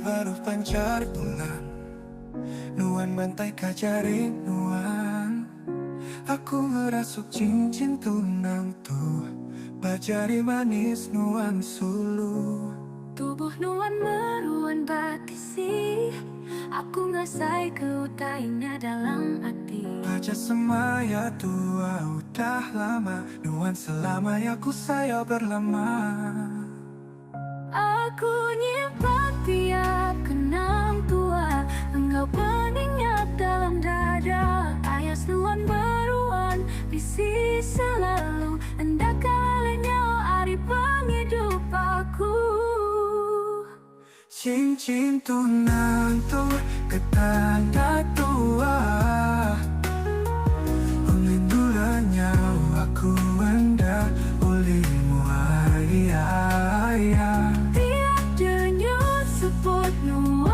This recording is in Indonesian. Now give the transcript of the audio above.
Baru pancar bulan, nuan bantai kajaring nuan. Aku ngerasuk cincin tunang tuh, bajari manis nuan sulu. Tubuh nuan meruan batisi, aku ngasai keutainya dalam hati. Baca semaya tua udah lama, nuan selama ya ku saya berlama. Aku nyimpan tiap kenang tua, engkau pengingat dalam dada. Ayas nuan beruan, bisi selalu, hendak kalanya ari penghidup aku. Cincin tunang tuh ketanda tua, pengindulannya aku hendak ulimu ayah. Tiap denyut sebut nuan